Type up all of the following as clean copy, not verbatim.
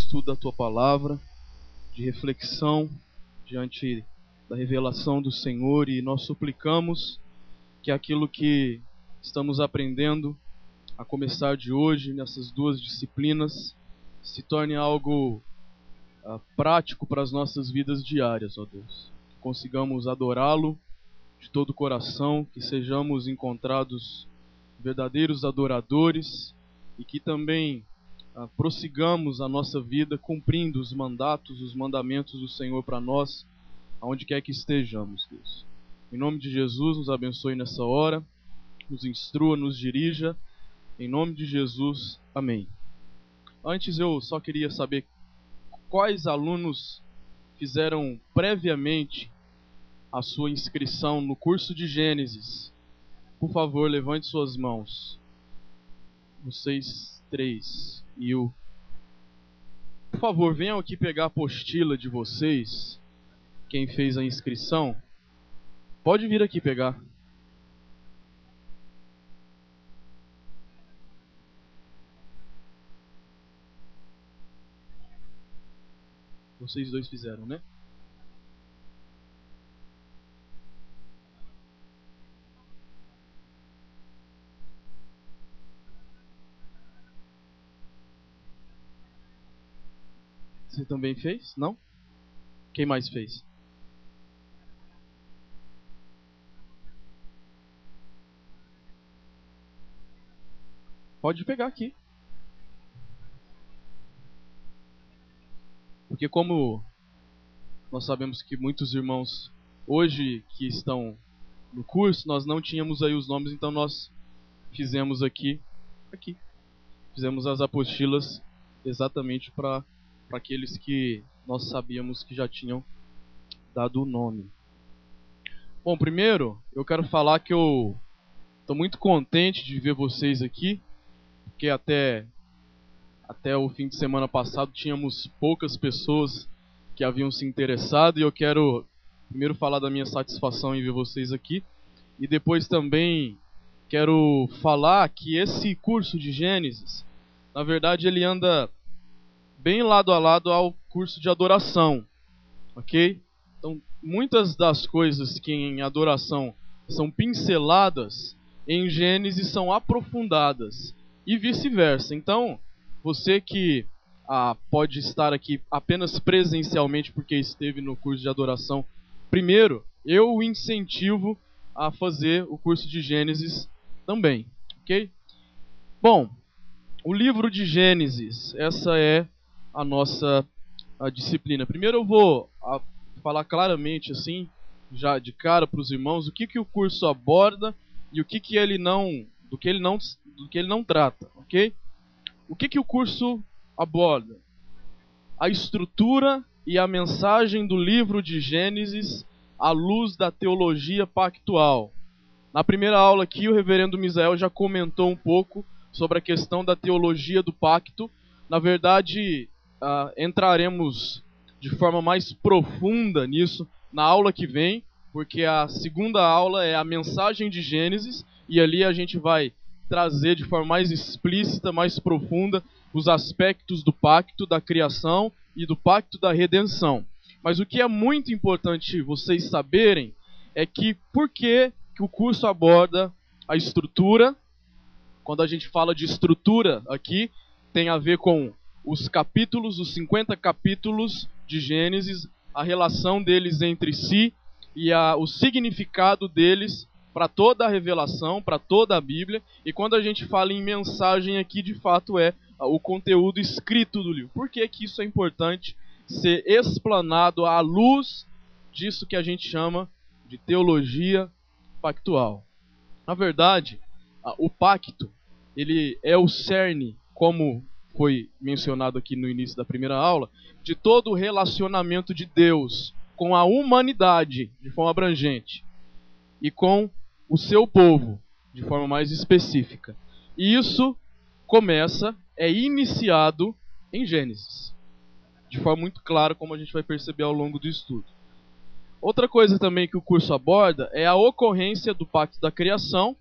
estudo da Tua Palavra, de reflexão diante da revelação do Senhor, e nós suplicamos que aquilo que estamos aprendendo a começar de hoje, nessas duas disciplinas, se torne algo prático para as nossas vidas diárias, ó Deus. Que consigamos adorá-lo de todo o coração, que sejamos encontrados verdadeiros adoradores e que também prossigamos a nossa vida cumprindo os mandatos, os mandamentos do Senhor para nós, aonde quer que estejamos, Deus. Em nome de Jesus, nos abençoe nessa hora, nos instrua, nos dirija, em nome de Jesus, amém. Antes eu só queria saber quais alunos fizeram previamente a sua inscrição no curso de Gênesis. Por favor, levante suas mãos. Vocês três. Por favor, venham aqui pegar a apostila de vocês. Quem fez a inscrição, pode vir aqui pegar. Vocês dois fizeram, né? Você também fez? Não? Quem mais fez? Pode pegar aqui. Porque como nós sabemos que muitos irmãos hoje que estão no curso, nós não tínhamos aí os nomes, então nós fizemos aqui. Fizemos as apostilas exatamente para aqueles que nós sabíamos que já tinham dado o nome. Bom, primeiro eu quero falar que eu estou muito contente de ver vocês aqui, porque até o fim de semana passado tínhamos poucas pessoas que haviam se interessado, e eu quero primeiro falar da minha satisfação em ver vocês aqui, e depois também quero falar que esse curso de Gênesis, na verdade, ele anda bem lado a lado ao curso de adoração, ok? Então, muitas das coisas que em adoração são pinceladas, em Gênesis são aprofundadas, e vice-versa. Então, você que pode estar aqui apenas presencialmente porque esteve no curso de adoração, primeiro, eu o incentivo a fazer o curso de Gênesis também, ok? Bom, o livro de Gênesis, essa é a nossa disciplina. Primeiro eu vou falar claramente, assim, já de cara para os irmãos, o que o curso aborda e o que ele não trata, ok? O que o curso aborda? A estrutura e a mensagem do livro de Gênesis à luz da teologia pactual. Na primeira aula aqui, o reverendo Misael já comentou um pouco sobre a questão da teologia do pacto. Na verdade, entraremos de forma mais profunda nisso na aula que vem, porque a segunda aula é a mensagem de Gênesis, e ali a gente vai trazer de forma mais explícita, mais profunda, os aspectos do pacto da criação e do pacto da redenção. Mas o que é muito importante vocês saberem é que por que o curso aborda a estrutura. Quando a gente fala de estrutura aqui, tem a ver com os capítulos, os 50 capítulos de Gênesis, a relação deles entre si e o significado deles para toda a revelação, para toda a Bíblia. E quando a gente fala em mensagem aqui, de fato é o conteúdo escrito do livro. Por que isso é importante ser explanado à luz disso que a gente chama de teologia pactual? Na verdade, o pacto, ele é o cerne, como foi mencionado aqui no início da primeira aula, de todo o relacionamento de Deus com a humanidade, de forma abrangente, e com o seu povo, de forma mais específica. E isso é iniciado em Gênesis, de forma muito clara, como a gente vai perceber ao longo do estudo. Outra coisa também que o curso aborda é a ocorrência do pacto da criação.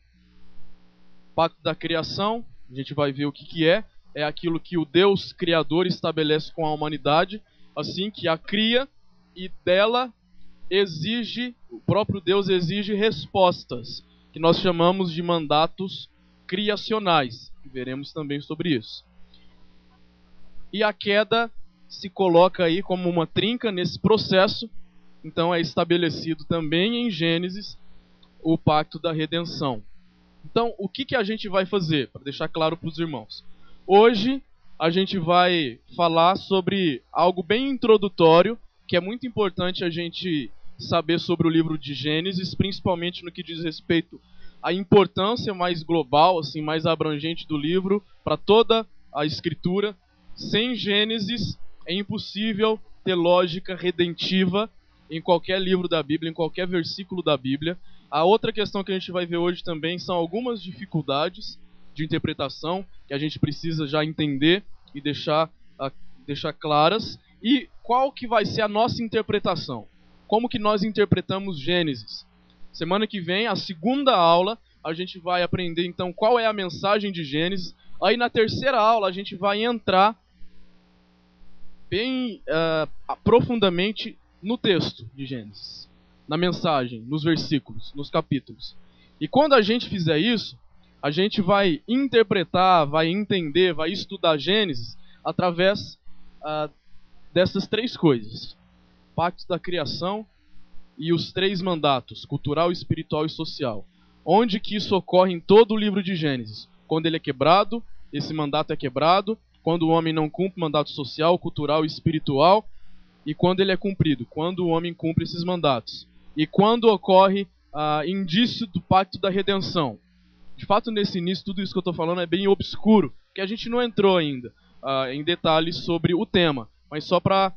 O pacto da criação, a gente vai ver o que é é aquilo que o Deus Criador estabelece com a humanidade, assim que a cria e dela o próprio Deus exige respostas, que nós chamamos de mandatos criacionais. Veremos também sobre isso. E a queda se coloca aí como uma trinca nesse processo. Então é estabelecido também em Gênesis o pacto da redenção. Então, o que a gente vai fazer? Para deixar claro para os irmãos. Hoje a gente vai falar sobre algo bem introdutório, que é muito importante a gente saber sobre o livro de Gênesis, principalmente no que diz respeito à importância mais global, assim, mais abrangente do livro para toda a Escritura. Sem Gênesis é impossível ter lógica redentiva em qualquer livro da Bíblia, em qualquer versículo da Bíblia. A outra questão que a gente vai ver hoje também são algumas dificuldades de interpretação que a gente precisa já entender e deixar claras. E qual que vai ser a nossa interpretação? Como que nós interpretamos Gênesis? Semana que vem, a segunda aula, a gente vai aprender então qual é a mensagem de Gênesis. Aí na terceira aula a gente vai entrar bem profundamente no texto de Gênesis, na mensagem, nos versículos, nos capítulos. E quando a gente fizer isso, a gente vai interpretar, vai entender, vai estudar Gênesis através dessas três coisas: pacto da criação e os três mandatos, cultural, espiritual e social. Onde que isso ocorre em todo o livro de Gênesis? Quando ele é quebrado, esse mandato é quebrado. Quando o homem não cumpre o mandato social, cultural e espiritual. E quando ele é cumprido, quando o homem cumpre esses mandatos. E quando ocorre indício do pacto da redenção. De fato, nesse início, tudo isso que eu estou falando é bem obscuro, porque a gente não entrou ainda em detalhes sobre o tema. Mas só para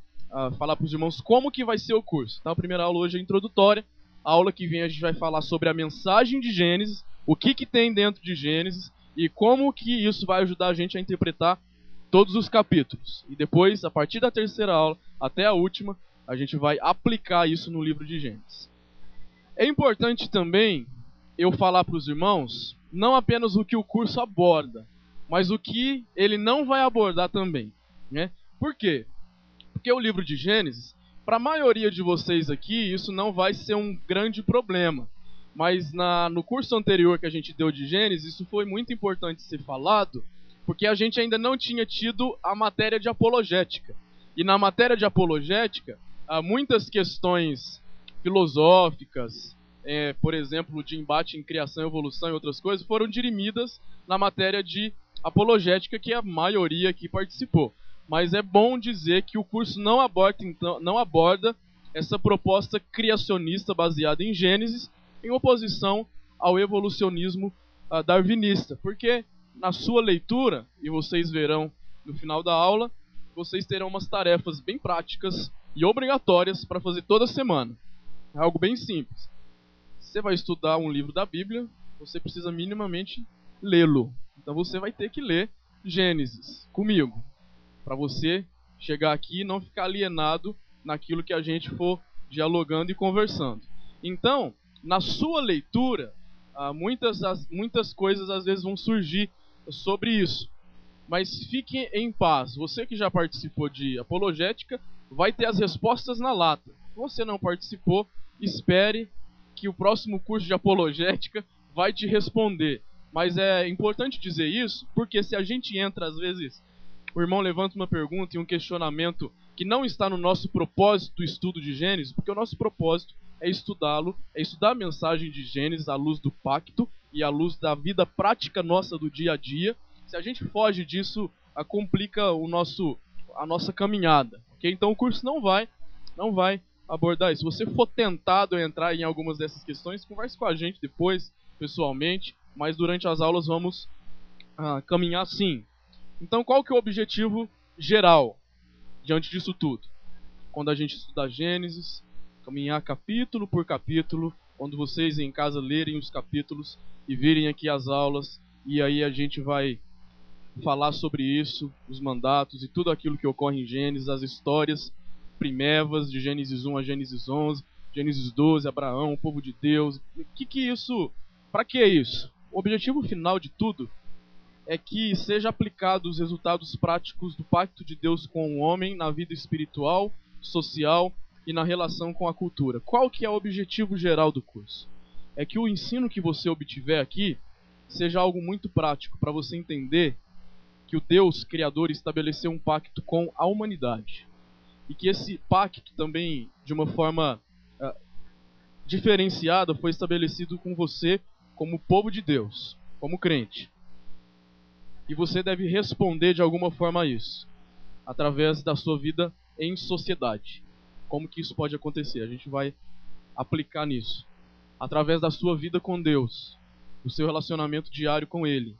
falar para os irmãos como que vai ser o curso. Então, a primeira aula hoje é introdutória. A aula que vem a gente vai falar sobre a mensagem de Gênesis, o que tem dentro de Gênesis e como que isso vai ajudar a gente a interpretar todos os capítulos. E depois, a partir da terceira aula até a última, a gente vai aplicar isso no livro de Gênesis. É importante também eu falar para os irmãos não apenas o que o curso aborda, mas o que ele não vai abordar também, né? Por quê? Porque o livro de Gênesis, para a maioria de vocês aqui, isso não vai ser um grande problema. Mas no curso anterior que a gente deu de Gênesis, isso foi muito importante ser falado, porque a gente ainda não tinha tido a matéria de apologética. E na matéria de apologética, há muitas questões filosóficas, por exemplo, de embate em criação, evolução e outras coisas, foram dirimidas na matéria de apologética, que a maioria aqui participou. Mas é bom dizer que o curso não aborda essa proposta criacionista baseada em Gênesis, em oposição ao evolucionismo darwinista. Porque na sua leitura, e vocês verão no final da aula, vocês terão umas tarefas bem práticas e obrigatórias para fazer toda semana. É algo bem simples. Você vai estudar um livro da Bíblia, você precisa minimamente lê-lo. Então você vai ter que ler Gênesis comigo, para você chegar aqui e não ficar alienado naquilo que a gente for dialogando e conversando. Então, na sua leitura, muitas coisas às vezes vão surgir sobre isso. Mas fique em paz. Você que já participou de apologética vai ter as respostas na lata. Se você não participou, espere que o próximo curso de apologética vai te responder. Mas é importante dizer isso, porque se a gente entra, às vezes, o irmão levanta uma pergunta e um questionamento que não está no nosso propósito do estudo de Gênesis, porque o nosso propósito é estudá-lo, é estudar a mensagem de Gênesis à luz do pacto e à luz da vida prática nossa do dia a dia. Se a gente foge disso, complica a nossa caminhada. Okay? Então o curso não vai abordar isso. Se você for tentado a entrar em algumas dessas questões, converse com a gente depois, pessoalmente, mas durante as aulas vamos caminhar sim. Então qual que é o objetivo geral diante disso tudo? Quando a gente estudar Gênesis, caminhar capítulo por capítulo, quando vocês em casa lerem os capítulos e virem aqui as aulas, e aí a gente vai falar sobre isso, os mandatos e tudo aquilo que ocorre em Gênesis, as histórias primevas de Gênesis 1 a Gênesis 11, Gênesis 12, Abraão, o povo de Deus. Para que isso? O objetivo final de tudo é que seja aplicado os resultados práticos do pacto de Deus com o homem na vida espiritual, social e na relação com a cultura. Qual que é o objetivo geral do curso? É que o ensino que você obtiver aqui seja algo muito prático para você entender que o Deus Criador estabeleceu um pacto com a humanidade. E que esse pacto também, de uma forma diferenciada, foi estabelecido com você como povo de Deus, como crente. E você deve responder de alguma forma a isso, através da sua vida em sociedade. Como que isso pode acontecer? A gente vai aplicar nisso. Através da sua vida com Deus, do seu relacionamento diário com Ele.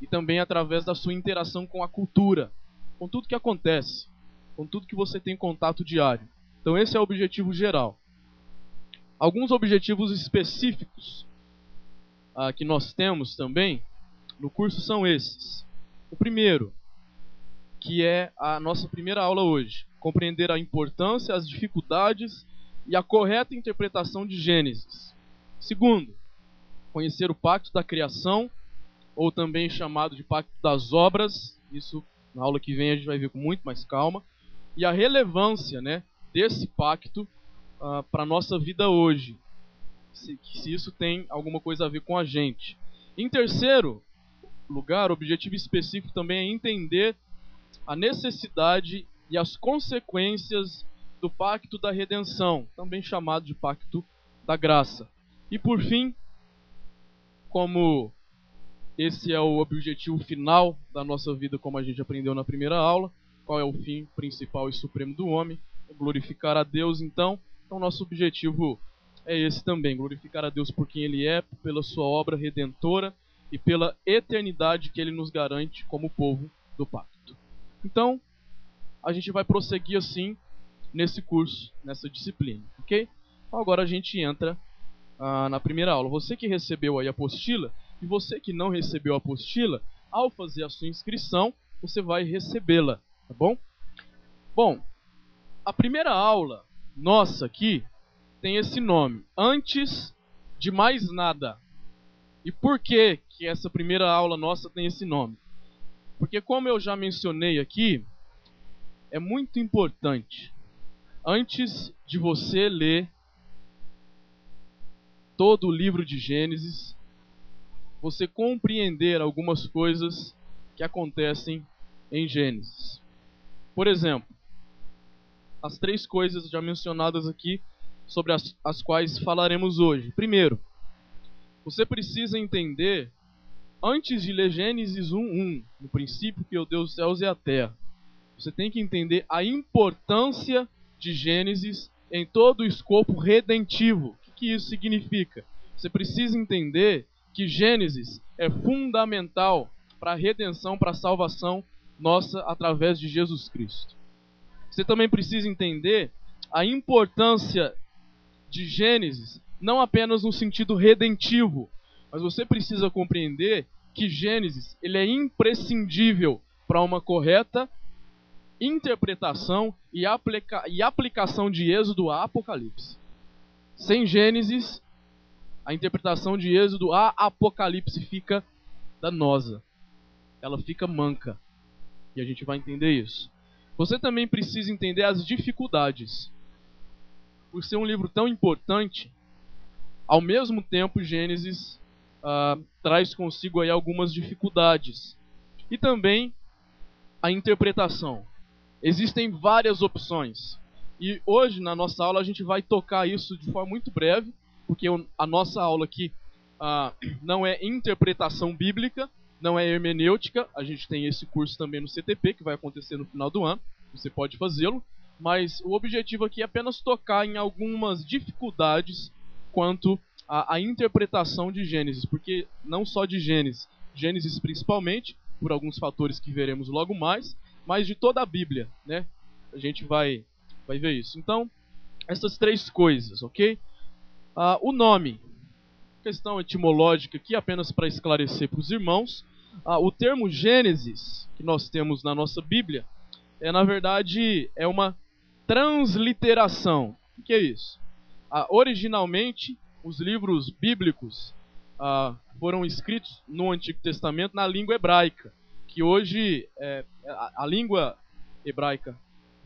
E também através da sua interação com a cultura, com tudo que acontece, com tudo que você tem contato diário. Então esse é o objetivo geral. Alguns objetivos específicos que nós temos também no curso são esses. O primeiro, que é a nossa primeira aula hoje, compreender a importância, as dificuldades e a correta interpretação de Gênesis. Segundo, conhecer o pacto da criação, ou também chamado de pacto das obras. Isso na aula que vem a gente vai ver com muito mais calma. E a relevância, desse pacto para a nossa vida hoje. Se isso tem alguma coisa a ver com a gente. Em terceiro lugar, o objetivo específico também é entender a necessidade e as consequências do pacto da redenção, também chamado de pacto da graça. E por fim, como esse é o objetivo final da nossa vida, como a gente aprendeu na primeira aula, qual é o fim principal e supremo do homem? É glorificar a Deus, então nosso objetivo é esse também, glorificar a Deus por quem Ele é, pela sua obra redentora e pela eternidade que Ele nos garante como povo do pacto. Então, a gente vai prosseguir assim nesse curso, nessa disciplina, ok? Então agora a gente entra na primeira aula. Você que recebeu aí a apostila, e você que não recebeu a apostila, ao fazer a sua inscrição, você vai recebê-la, tá bom? Bom, a primeira aula nossa aqui tem esse nome, Antes de Mais Nada. E por que essa primeira aula nossa tem esse nome? Porque, como eu já mencionei aqui, é muito importante, antes de você ler todo o livro de Gênesis, você compreender algumas coisas que acontecem em Gênesis. Por exemplo, as 3 coisas já mencionadas aqui, sobre as quais falaremos hoje. Primeiro, você precisa entender, antes de ler Gênesis 1:1, no princípio criou Deus os céus e a terra, você tem que entender a importância de Gênesis em todo o escopo redentivo. O que isso significa? Você precisa entender que Gênesis é fundamental para a redenção, para a salvação nossa através de Jesus Cristo. Você também precisa entender a importância de Gênesis, não apenas no sentido redentivo, mas você precisa compreender que Gênesis ele é imprescindível para uma correta interpretação e aplicação de Êxodo a Apocalipse. Sem Gênesis, a interpretação de Êxodo a Apocalipse fica danosa. Ela fica manca. E a gente vai entender isso. Você também precisa entender as dificuldades. Por ser um livro tão importante, ao mesmo tempo Gênesis traz consigo aí algumas dificuldades. E também a interpretação. Existem várias opções. E hoje, na nossa aula, a gente vai tocar isso de forma muito breve, porque a nossa aula aqui não é interpretação bíblica, não é hermenêutica. A gente tem esse curso também no CTP, que vai acontecer no final do ano. Você pode fazê-lo. Mas o objetivo aqui é apenas tocar em algumas dificuldades quanto à interpretação de Gênesis. Porque não só de Gênesis, Gênesis principalmente, por alguns fatores que veremos logo mais, mas de toda a Bíblia, né? A gente vai ver isso. Então, essas 3 coisas, ok? O nome, questão etimológica aqui, apenas para esclarecer para os irmãos. O termo Gênesis, que nós temos na nossa Bíblia, na verdade, é uma transliteração. O que é isso? Originalmente, os livros bíblicos, foram escritos no Antigo Testamento na língua hebraica, que hoje a língua hebraica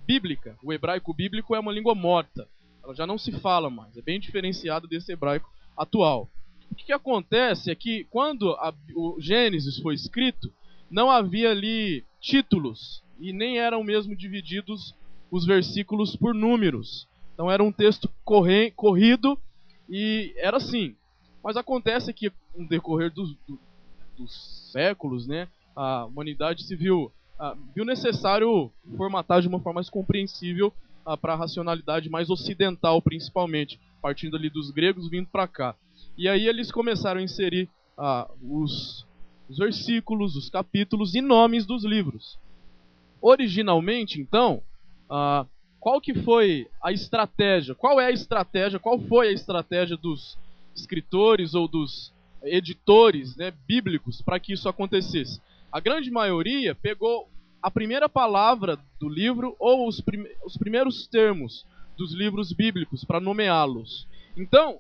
bíblica, o hebraico bíblico é uma língua morta, ela já não se fala mais, é bem diferenciado desse hebraico atual. O que acontece é que quando o Gênesis foi escrito, não havia ali títulos e nem eram mesmo divididos os versículos por números. Então era um texto corrido e era assim. Mas acontece que no decorrer dos séculos, né, a humanidade se viu necessário formatar de uma forma mais compreensível para a racionalidade mais ocidental, principalmente, partindo ali dos gregos vindo para cá. E aí eles começaram a inserir os versículos, os capítulos e nomes dos livros. Originalmente, então, qual que foi a estratégia? Qual é a estratégia? Qual foi a estratégia dos escritores ou dos editores, né, bíblicos para que isso acontecesse? A grande maioria pegou a primeira palavra do livro ou os primeiros termos dos livros bíblicos para nomeá-los. Então,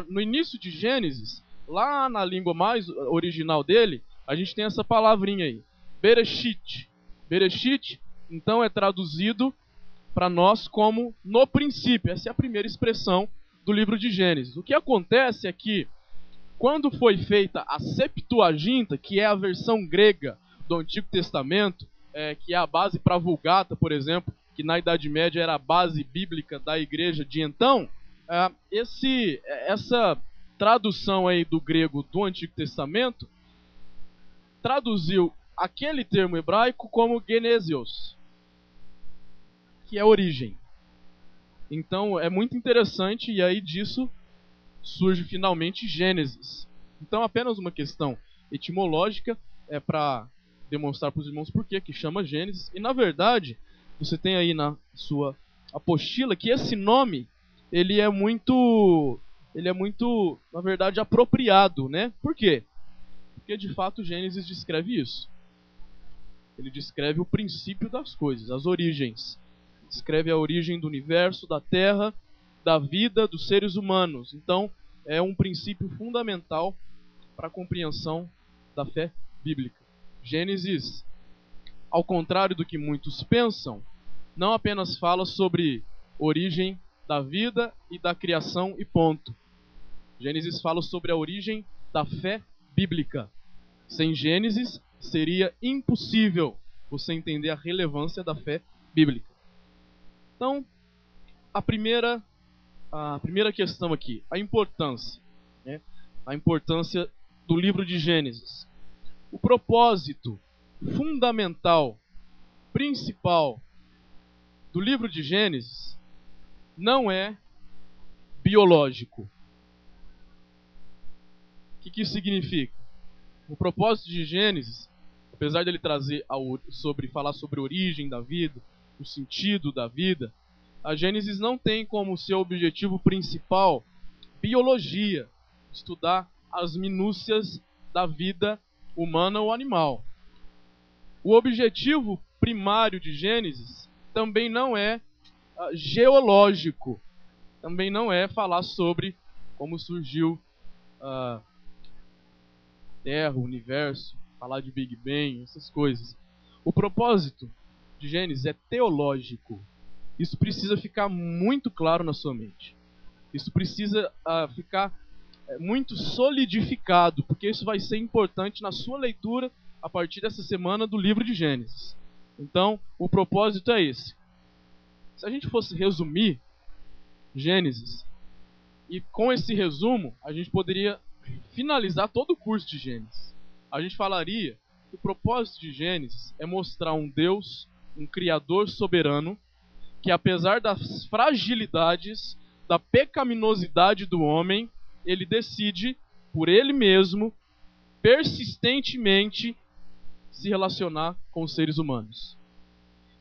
no início de Gênesis, lá na língua mais original dele, a gente tem essa palavrinha aí, Bereshit. Bereshit, então, é traduzido para nós como no princípio. Essa é a primeira expressão do livro de Gênesis. O que acontece é que, quando foi feita a Septuaginta, que é a versão grega do Antigo Testamento, que é a base para a Vulgata, por exemplo, que na Idade Média era a base bíblica da igreja de então, essa tradução aí do grego do Antigo Testamento traduziu aquele termo hebraico como genesios, que é origem. Então é muito interessante, e aí disso surge finalmente Gênesis. Então apenas uma questão etimológica para demonstrar para os irmãos por que chama Gênesis. E na verdade, você tem aí na sua apostila que esse nome ele é muito, na verdade, apropriado, né? Por quê? Porque de fato Gênesis descreve isso. Ele descreve o princípio das coisas, as origens. Descreve a origem do universo, da terra, da vida, dos seres humanos. Então, é um princípio fundamental para a compreensão da fé bíblica. Gênesis, ao contrário do que muitos pensam, não apenas fala sobre origem da vida e da criação e ponto. Gênesis fala sobre a origem da fé bíblica. Sem Gênesis, seria impossível você entender a relevância da fé bíblica. Então, a primeira questão aqui, a importância, né? A importância do livro de Gênesis. O propósito fundamental, principal do livro de Gênesis não é biológico. O que isso significa? O propósito de Gênesis, apesar dele falar sobre a origem da vida, o sentido da vida, a Gênesis não tem como seu objetivo principal biologia, estudar as minúcias da vida humana ou animal. O objetivo primário de Gênesis também não é geológico, também não é falar sobre como surgiu a Terra, o universo, falar de Big Bang, essas coisas. O propósito de Gênesis é teológico. Isso precisa ficar muito claro na sua mente. Isso precisa ficar muito solidificado, porque isso vai ser importante na sua leitura a partir dessa semana do livro de Gênesis. Então, o propósito é esse. Se a gente fosse resumir Gênesis, e com esse resumo, a gente poderia finalizar todo o curso de Gênesis. A gente falaria que o propósito de Gênesis é mostrar um Deus, um Criador soberano, que apesar das fragilidades, da pecaminosidade do homem, ele decide, por ele mesmo, persistentemente, se relacionar com os seres humanos.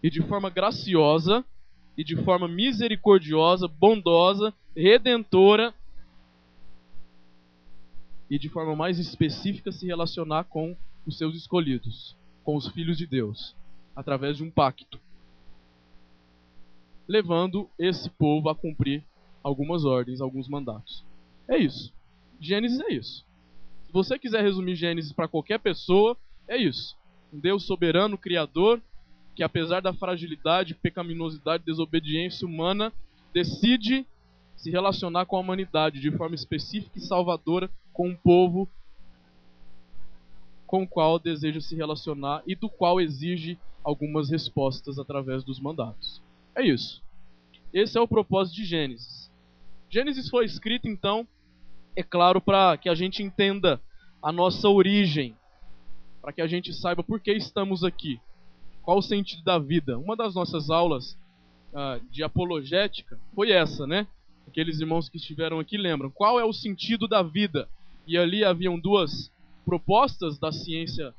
E de forma graciosa, e de forma misericordiosa, bondosa, redentora, e de forma mais específica se relacionar com os seus escolhidos, com os filhos de Deus, através de um pacto, levando esse povo a cumprir algumas ordens, alguns mandatos. É isso. Gênesis é isso. você quiser resumir Gênesis para qualquer pessoa, é isso. Um Deus soberano, criador, que apesar da fragilidade, pecaminosidade, desobediência humana, decide se relacionar com a humanidade de forma específica e salvadora com um povo com o qual deseja se relacionar e do qual exige algumas respostas através dos mandatos. É isso. Esse é o propósito de Gênesis. Gênesis foi escrito, então, é claro, para que a gente entenda a nossa origem, para que a gente saiba por que estamos aqui, qual o sentido da vida. Uma das nossas aulas de apologética foi essa, né? Aqueles irmãos que estiveram aqui lembram. Qual é o sentido da vida? E ali haviam duas propostas da ciência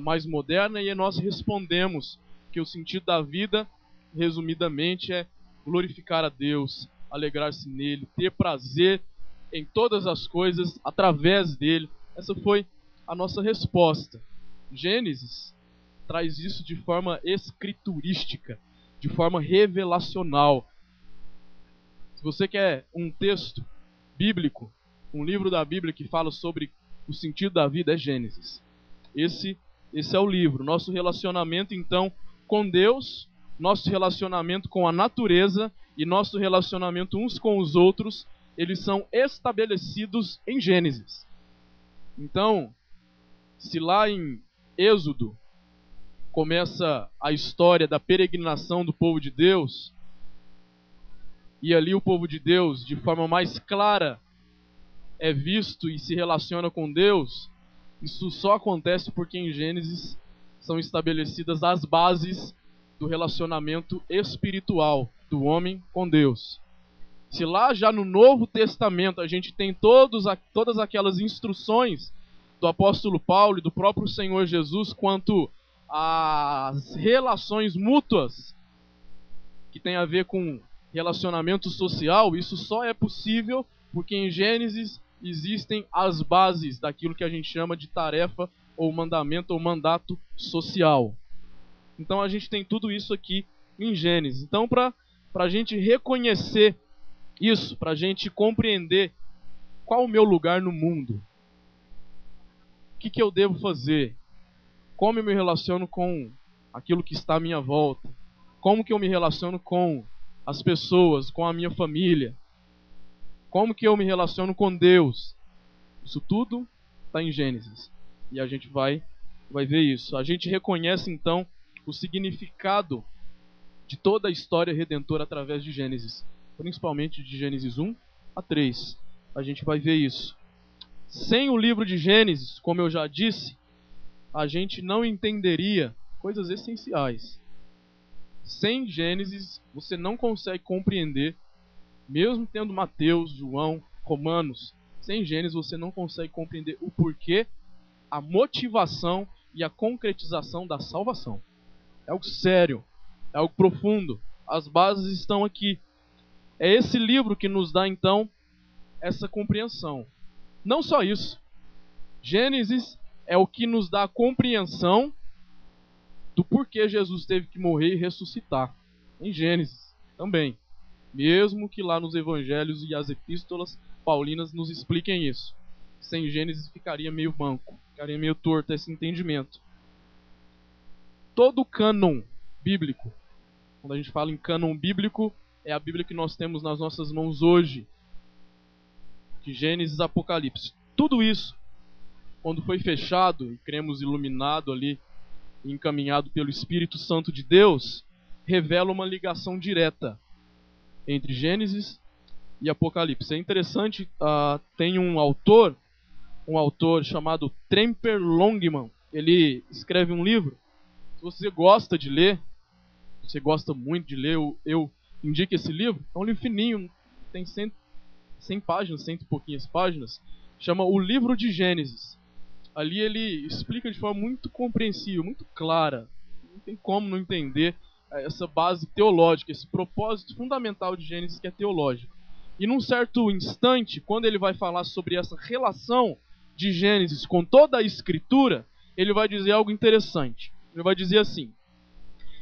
mais moderna e nós respondemos que o sentido da vida, resumidamente, é glorificar a Deus, alegrar-se nele, ter prazer em todas as coisas através dele. Essa foi a nossa resposta. Gênesis traz isso de forma escriturística, de forma revelacional. Se você quer um texto bíblico, um livro da Bíblia que fala sobre o sentido da vida, é Gênesis. Esse é o livro. Nosso relacionamento, então, com Deus, nosso relacionamento com a natureza e nosso relacionamento uns com os outros, eles são estabelecidos em Gênesis. Então, se lá em Êxodo começa a história da peregrinação do povo de Deus, e ali o povo de Deus, de forma mais clara, é visto e se relaciona com Deus, isso só acontece porque em Gênesis são estabelecidas as bases do relacionamento espiritual do homem com Deus. Se lá já no Novo Testamento a gente tem todas aquelas instruções do apóstolo Paulo e do próprio Senhor Jesus quanto às relações mútuas que tem a ver com relacionamento social, isso só é possível porque em Gênesis existem as bases daquilo que a gente chama de tarefa ou mandamento ou mandato social. Então a gente tem tudo isso aqui em Gênesis. Então para a gente reconhecer isso, para a gente compreender qual o meu lugar no mundo, o que eu devo fazer, como eu me relaciono com aquilo que está à minha volta, como que eu me relaciono com as pessoas, com a minha família, como que eu me relaciono com Deus. Isso tudo está em Gênesis. E a gente vai ver isso. A gente reconhece então o significado de toda a história redentora através de Gênesis. Principalmente de Gênesis 1 a 3. A gente vai ver isso. Sem o livro de Gênesis, como eu já disse, a gente não entenderia coisas essenciais. Sem Gênesis, você não consegue compreender, mesmo tendo Mateus, João, Romanos, sem Gênesis você não consegue compreender o porquê, a motivação e a concretização da salvação. É algo sério, é algo profundo. As bases estão aqui. É esse livro que nos dá então essa compreensão. Não só isso. Gênesis é o que nos dá a compreensão do porquê Jesus teve que morrer e ressuscitar. Em Gênesis também. Mesmo que lá nos evangelhos e as epístolas paulinas nos expliquem isso. Sem Gênesis ficaria meio manco, ficaria meio torto esse entendimento. Todo o cânon bíblico, quando a gente fala em cânon bíblico, é a Bíblia que nós temos nas nossas mãos hoje. De Gênesis a Apocalipse. Tudo isso, quando foi fechado e cremos iluminado ali, encaminhado pelo Espírito Santo de Deus, revela uma ligação direta entre Gênesis e Apocalipse. É interessante, tem um autor chamado Tremper Longman. Ele escreve um livro. Se você gosta de ler, você gosta muito de ler, eu indico esse livro. É um livro fininho, tem 100 páginas, 100 e pouquinhas páginas. Chama O Livro de Gênesis. Ali ele explica de forma muito compreensível, muito clara. Não tem como não entender essa base teológica, esse propósito fundamental de Gênesis que é teológico. E num certo instante, quando ele vai falar sobre essa relação de Gênesis com toda a Escritura, ele vai dizer algo interessante. Ele vai dizer assim: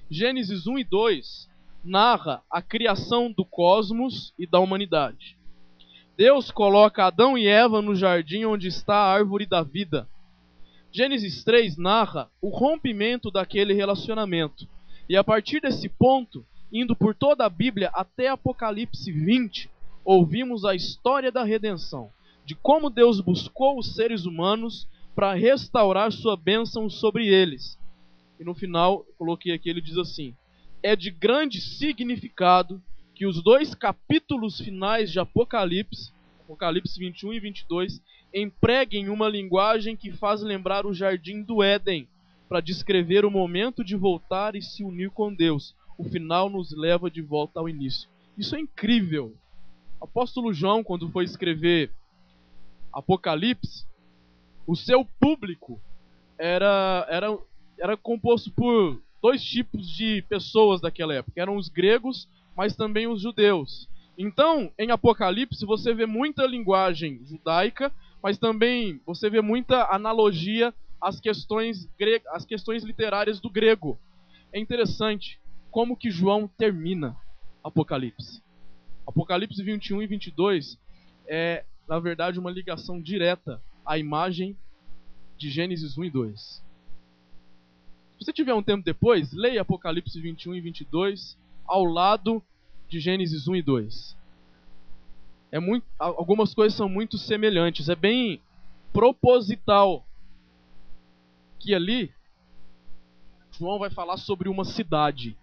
Gênesis 1 e 2 narra a criação do cosmos e da humanidade. Deus coloca Adão e Eva no jardim onde está a árvore da vida. Gênesis 3 narra o rompimento daquele relacionamento. E a partir desse ponto, indo por toda a Bíblia até Apocalipse 20, ouvimos a história da redenção, de como Deus buscou os seres humanos para restaurar sua bênção sobre eles. E no final, eu coloquei aqui, ele diz assim: é de grande significado que os 2 capítulos finais de Apocalipse, Apocalipse 21 e 22, empreguem uma linguagem que faz lembrar o jardim do Éden, para descrever o momento de voltar e se unir com Deus. O final nos leva de volta ao início. Isso é incrível. O apóstolo João, quando foi escrever Apocalipse, o seu público era composto por 2 tipos de pessoas daquela época. Eram os gregos, mas também os judeus. Então, em Apocalipse, você vê muita linguagem judaica, mas também você vê muita analogia às questões literárias do grego. É interessante como que João termina Apocalipse. Apocalipse 21 e 22 é, na verdade, uma ligação direta à imagem de Gênesis 1 e 2. Se você tiver um tempo depois, leia Apocalipse 21 e 22 ao lado de Gênesis 1 e 2. Algumas coisas são muito semelhantes. É bem proposital que ali João vai falar sobre uma cidade.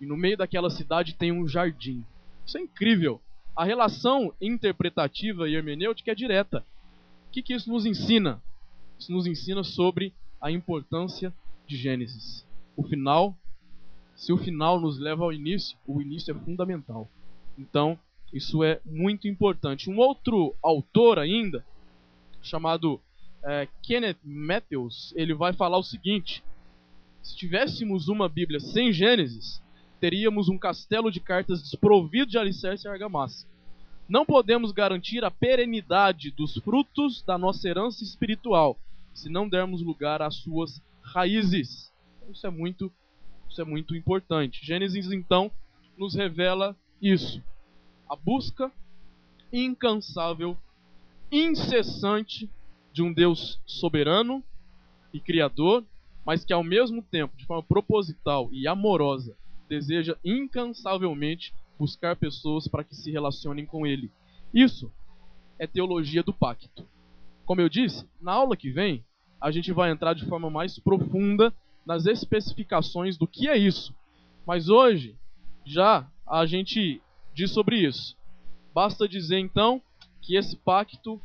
E no meio daquela cidade tem um jardim. Isso é incrível. A relação interpretativa e hermenêutica é direta. O que isso nos ensina? Isso nos ensina sobre a importância de Gênesis. O final, se o final nos leva ao início, o início é fundamental. Então, isso é muito importante. Um outro autor ainda, chamado Kenneth Mathews, ele vai falar o seguinte: se tivéssemos uma Bíblia sem Gênesis, teríamos um castelo de cartas desprovido de alicerce e argamassa. Não podemos garantir a perenidade dos frutos da nossa herança espiritual, se não dermos lugar às suas raízes. Isso é muito importante. Gênesis, então, nos revela isso. A busca incansável, incessante de um Deus soberano e criador, mas que ao mesmo tempo, de forma proposital e amorosa, deseja incansavelmente buscar pessoas para que se relacionem com Ele. Isso é teologia do pacto. Como eu disse, na aula que vem, a gente vai entrar de forma mais profunda nas especificações do que é isso. Mas hoje, já a gente diz sobre isso. Basta dizer então que esse pacto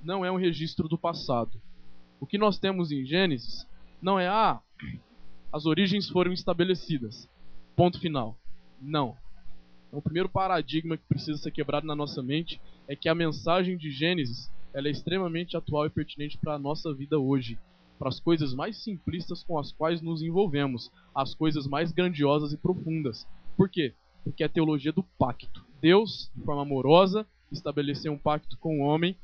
não é um registro do passado. O que nós temos em Gênesis não é as origens foram estabelecidas. Ponto final. Não. Então, o primeiro paradigma que precisa ser quebrado na nossa mente é que a mensagem de Gênesis ela é extremamente atual e pertinente para a nossa vida hoje, para as coisas mais simplistas com as quais nos envolvemos, as coisas mais grandiosas e profundas. Por quê? Porque é a teologia do pacto. Deus, de forma amorosa, estabeleceu um pacto com o homem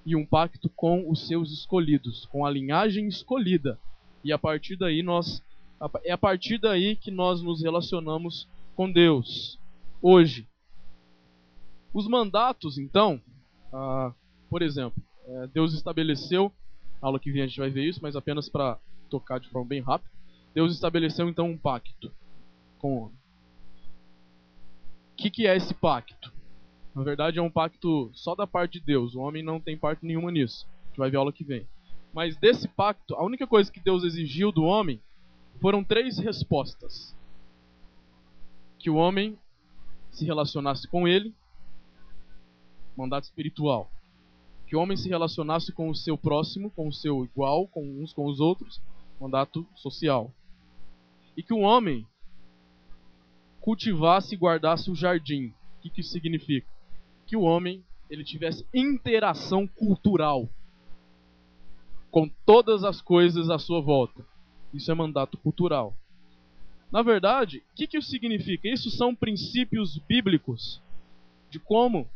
e um pacto com os seus escolhidos, com a linhagem escolhida. E a partir daí é a partir daí que nós nos relacionamos com Deus. Hoje, os mandatos, então, por exemplo, Deus estabeleceu, na aula que vem a gente vai ver isso, mas apenas para tocar de forma bem rápida, Deus estabeleceu então um pacto com o homem. O que é esse pacto? Na verdade é um pacto só da parte de Deus, o homem não tem parte nenhuma nisso, a gente vai ver a aula que vem. Mas desse pacto, a única coisa que Deus exigiu do homem foram 3 respostas. Que o homem se relacionasse com ele, mandato espiritual. Que o homem se relacionasse com o seu próximo, com o seu igual, com uns com os outros, mandato social. E que o homem cultivasse e guardasse o jardim. O que isso significa? Que o homem ele tivesse interação cultural com todas as coisas à sua volta. Isso é mandato cultural. Na verdade, o que isso significa? Isso são princípios bíblicos de como,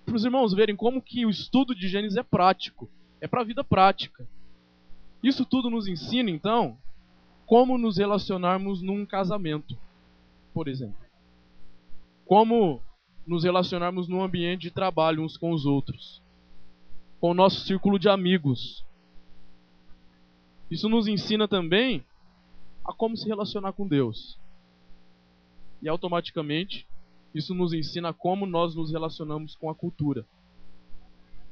para os irmãos verem como que o estudo de Gênesis é prático, é para a vida prática. Isso tudo nos ensina, então, como nos relacionarmos num casamento, por exemplo. Como nos relacionarmos num ambiente de trabalho uns com os outros, com o nosso círculo de amigos. Isso nos ensina também a como se relacionar com Deus. E automaticamente, isso nos ensina como nós nos relacionamos com a cultura.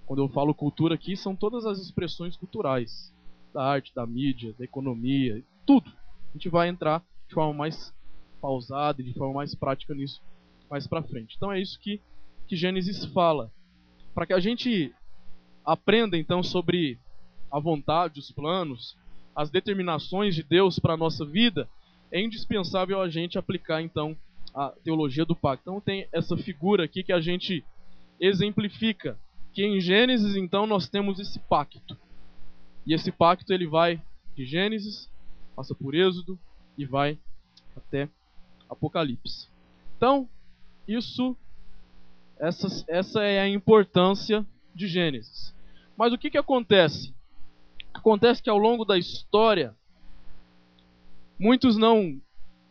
Quando eu falo cultura aqui, são todas as expressões culturais, da arte, da mídia, da economia, tudo. A gente vai entrar de forma mais pausada e de forma mais prática nisso mais pra frente. Então é isso que Gênesis fala. Para que a gente aprenda então sobre a vontade, os planos, as determinações de Deus para a nossa vida, é indispensável a gente aplicar então a teologia do pacto. Então tem essa figura aqui que a gente exemplifica, que em Gênesis então nós temos esse pacto. E esse pacto ele vai de Gênesis, passa por Êxodo e vai até Apocalipse. Então, essa é a importância de Gênesis. Mas o que acontece? Acontece que ao longo da história, muitos não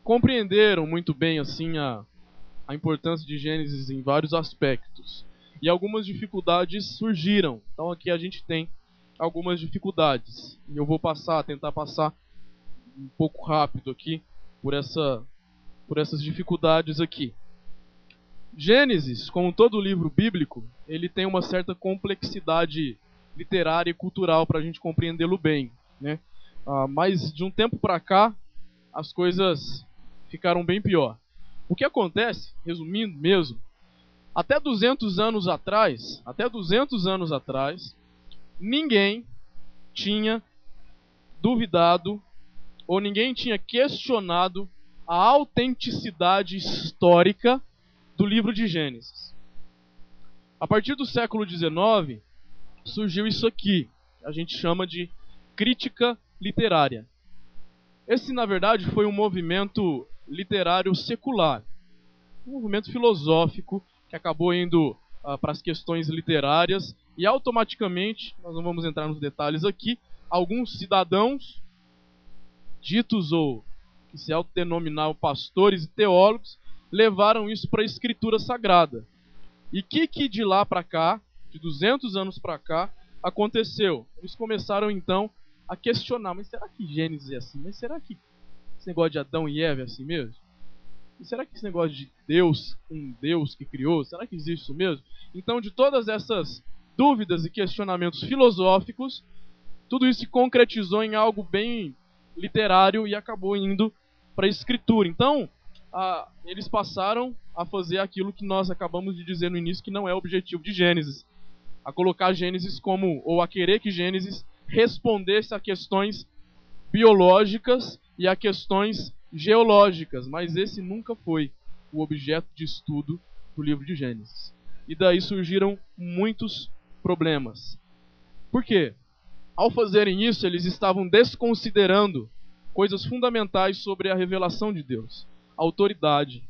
compreenderam muito bem assim a importância de Gênesis em vários aspectos. E algumas dificuldades surgiram. Então aqui a gente tem algumas dificuldades. E eu vou tentar passar um pouco rápido aqui por essas dificuldades aqui. Gênesis, como todo livro bíblico, ele tem uma certa complexidade literária e cultural para a gente compreendê-lo bem, né? Mas de um tempo para cá, as coisas ficaram bem pior. O que acontece, resumindo mesmo, até 200 anos atrás, ninguém tinha duvidado ou ninguém tinha questionado a autenticidade histórica do livro de Gênesis. A partir do século XIX, surgiu isso aqui, que a gente chama de crítica literária. Esse, na verdade, foi um movimento literário secular, um movimento filosófico que acabou indo para as questões literárias e automaticamente, nós não vamos entrar nos detalhes aqui, alguns cidadãos, ditos ou que se autodenominavam pastores e teólogos, levaram isso para a escritura sagrada. E que de lá para cá, de 200 anos para cá, aconteceu? Eles começaram então a questionar, mas será que Gênesis é assim? Mas será que esse negócio de Adão e Eva é assim mesmo? E será que esse negócio de Deus, um Deus que criou, será que existe isso mesmo? Então, de todas essas dúvidas e questionamentos filosóficos, tudo isso se concretizou em algo bem literário e acabou indo para a escritura. Então, eles passaram a fazer aquilo que nós acabamos de dizer no início, que não é o objetivo de Gênesis. A colocar Gênesis ou a querer que Gênesis respondesse a questões biológicas e a questões geológicas. Mas esse nunca foi o objeto de estudo do livro de Gênesis. E daí surgiram muitos problemas. Por quê? Ao fazerem isso, eles estavam desconsiderando coisas fundamentais sobre a revelação de Deus. A autoridade,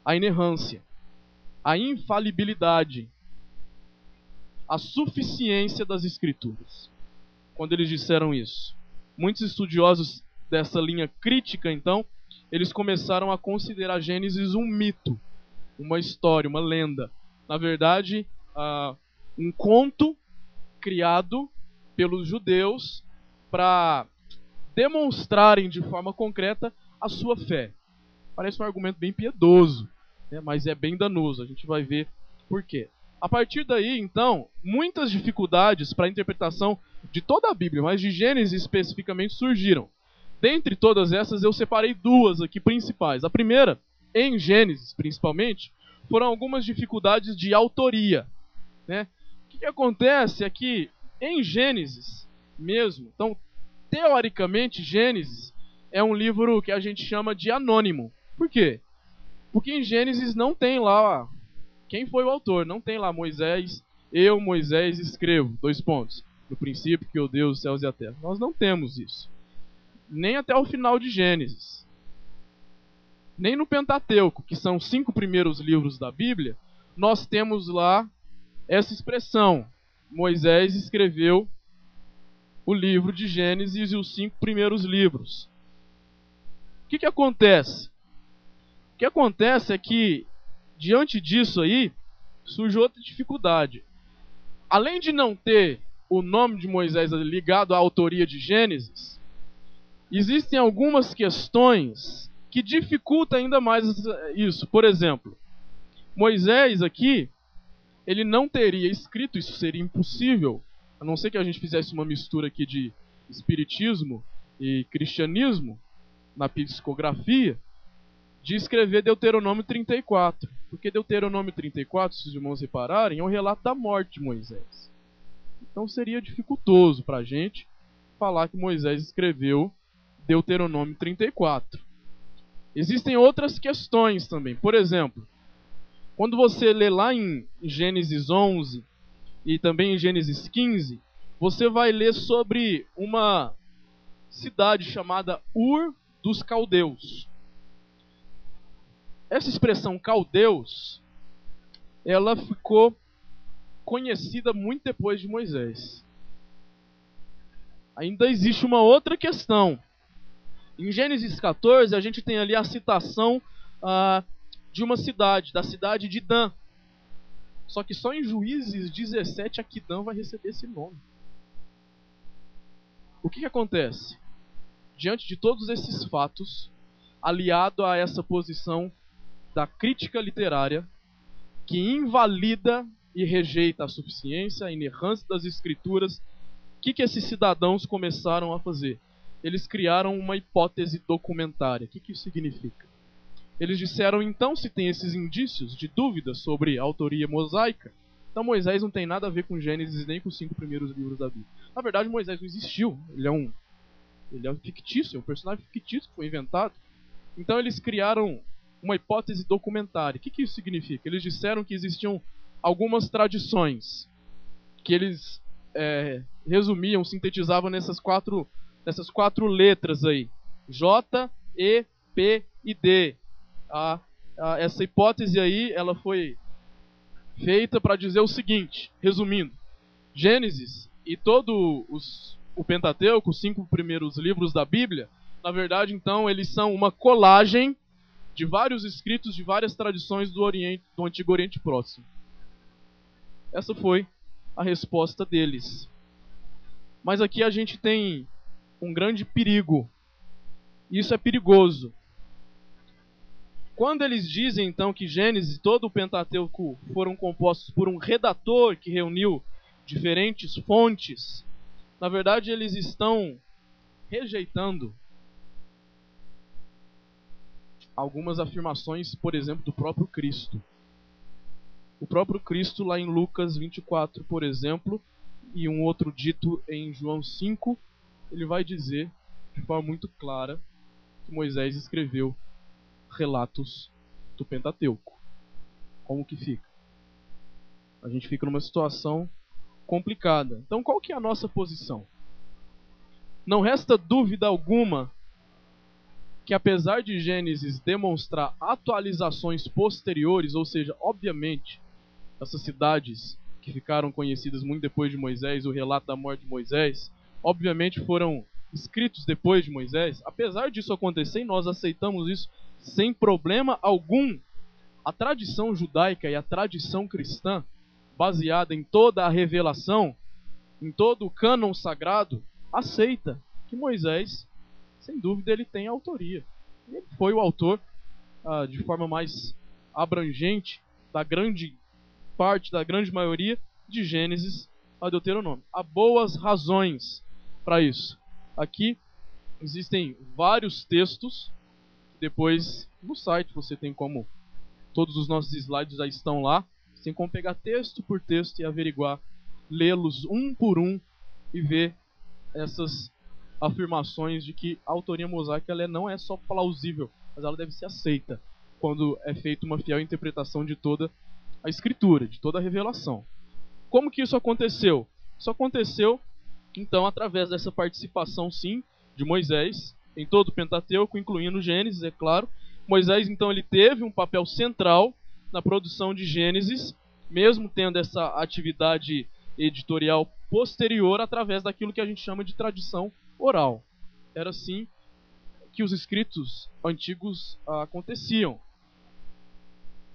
a inerrância, a infalibilidade, a suficiência das Escrituras. Quando eles disseram isso, muitos estudiosos dessa linha crítica, então, eles começaram a considerar Gênesis um mito, uma história, uma lenda. Na verdade, um conto criado pelos judeus para demonstrarem de forma concreta a sua fé. Parece um argumento bem piedoso, né, mas é bem danoso. A gente vai ver por quê. A partir daí, então, muitas dificuldades para a interpretação de toda a Bíblia, mas de Gênesis especificamente, surgiram. Dentre todas essas, eu separei duas aqui principais. A primeira, em Gênesis principalmente, foram algumas dificuldades de autoria, né? O que acontece é que em Gênesis mesmo, então, teoricamente, Gênesis é um livro que a gente chama de anônimo. Por quê? Porque em Gênesis não tem lá quem foi o autor, não tem lá Moisés, Moisés, escrevo, : no princípio criou Deus os céus e a terra. Nós não temos isso. Nem até o final de Gênesis. Nem no Pentateuco, que são os 5 primeiros livros da Bíblia, nós temos lá essa expressão: Moisés escreveu o livro de Gênesis e os 5 primeiros livros. O que acontece? O que acontece é que Diante disso aí, surge outra dificuldade. Além de não ter o nome de Moisés ligado à autoria de Gênesis, existem algumas questões que dificultam ainda mais isso. Por exemplo, Moisés aqui, ele não teria escrito, isso seria impossível, a não ser que a gente fizesse uma mistura aqui de espiritismo e cristianismo na psicografia, de escrever Deuteronômio 34. Porque Deuteronômio 34, se os irmãos repararem, é um relato da morte de Moisés. Então seria dificultoso para a gente falar que Moisés escreveu Deuteronômio 34. Existem outras questões também. Por exemplo, quando você lê lá em Gênesis 11 e também em Gênesis 15, você vai ler sobre uma cidade chamada Ur dos Caldeus. Essa expressão caldeus, ela ficou conhecida muito depois de Moisés. Ainda existe uma outra questão. Em Gênesis 14, a gente tem ali a citação de uma cidade, da cidade de Dan. Só que só em Juízes 17 é que Dan vai receber esse nome. O que acontece? Diante de todos esses fatos, aliado a essa posição da crítica literária, que invalida e rejeita a suficiência, a inerrância das escrituras, o que esses cidadãos começaram a fazer? Eles criaram uma hipótese documentária. O que isso significa? Eles disseram, então, se tem esses indícios de dúvida sobre a autoria mosaica, então Moisés não tem nada a ver com Gênesis nem com os 5 primeiros livros da Bíblia. Na verdade, Moisés não existiu. Ele é um fictício, é um personagem fictício que foi inventado. Então eles criaram uma hipótese documentária. O que isso significa? Eles disseram que existiam algumas tradições que eles resumiam, sintetizavam nessas quatro letras aí: J, E, P e D. Essa hipótese aí, ela foi feita para dizer o seguinte, resumindo: Gênesis e todo o Pentateuco, os 5 primeiros livros da Bíblia, na verdade, então, eles são uma colagem de vários escritos de várias tradições do Antigo Oriente Próximo. Essa foi a resposta deles. Mas aqui a gente tem um grande perigo. Isso é perigoso. Quando eles dizem, então, que Gênesis e todo o Pentateuco foram compostos por um redator que reuniu diferentes fontes, na verdade eles estão rejeitando algumas afirmações, por exemplo, do próprio Cristo. O próprio Cristo, lá em Lucas 24, por exemplo, e um outro dito em João 5, ele vai dizer de forma muito clara que Moisés escreveu relatos do Pentateuco. Como que fica? A gente fica numa situação complicada. Então, qual que é a nossa posição? Não resta dúvida alguma que, apesar de Gênesis demonstrar atualizações posteriores, ou seja, obviamente, essas cidades que ficaram conhecidas muito depois de Moisés, o relato da morte de Moisés, obviamente foram escritos depois de Moisés. Apesar disso acontecer, e nós aceitamos isso sem problema algum, a tradição judaica e a tradição cristã, baseada em toda a revelação, em todo o cânon sagrado, aceita que Moisés, sem dúvida, ele tem autoria. Ele foi o autor, de forma mais abrangente, da grande parte, da grande maioria, de Gênesis a Deuteronômio. Há boas razões para isso. Aqui existem vários textos, depois no site você tem como, todos os nossos slides já estão lá, você tem como pegar texto por texto e averiguar, lê-los um por um e ver essas afirmações de que a autoria mosaica ela não é só plausível, mas ela deve ser aceita quando é feita uma fiel interpretação de toda a escritura, de toda a revelação. Como que isso aconteceu? Isso aconteceu, então, através dessa participação, sim, de Moisés em todo o Pentateuco, incluindo Gênesis, é claro. Moisés, então, ele teve um papel central na produção de Gênesis, mesmo tendo essa atividade editorial posterior através daquilo que a gente chama de tradição oral. Era assim que os escritos antigos aconteciam.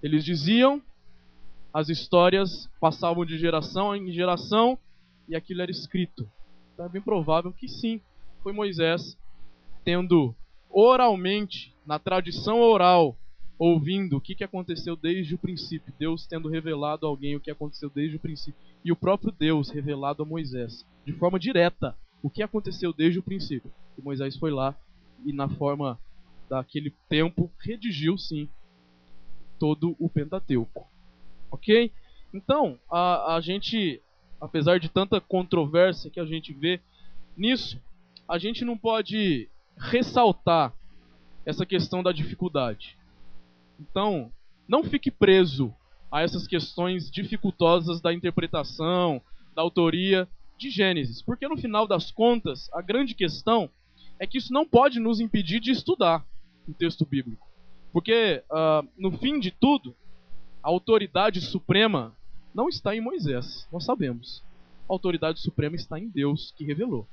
Eles diziam, as histórias passavam de geração em geração e aquilo era escrito. Então é bem provável que sim, foi Moisés tendo oralmente, na tradição oral, ouvindo o que aconteceu desde o princípio, Deus tendo revelado a alguém o que aconteceu desde o princípio, e o próprio Deus revelado a Moisés, de forma direta, o que aconteceu desde o princípio. E Moisés foi lá e, na forma daquele tempo, redigiu sim todo o Pentateuco. Ok? Então, a gente, apesar de tanta controvérsia que a gente vê nisso, a gente não pode ressaltar essa questão da dificuldade. Então, não fique preso a essas questões dificultosas da interpretação, da autoria de Gênesis, porque no final das contas, a grande questão é que isso não pode nos impedir de estudar o texto bíblico. Porque, no fim de tudo, a autoridade suprema não está em Moisés, nós sabemos. A autoridade suprema está em Deus, que revelou.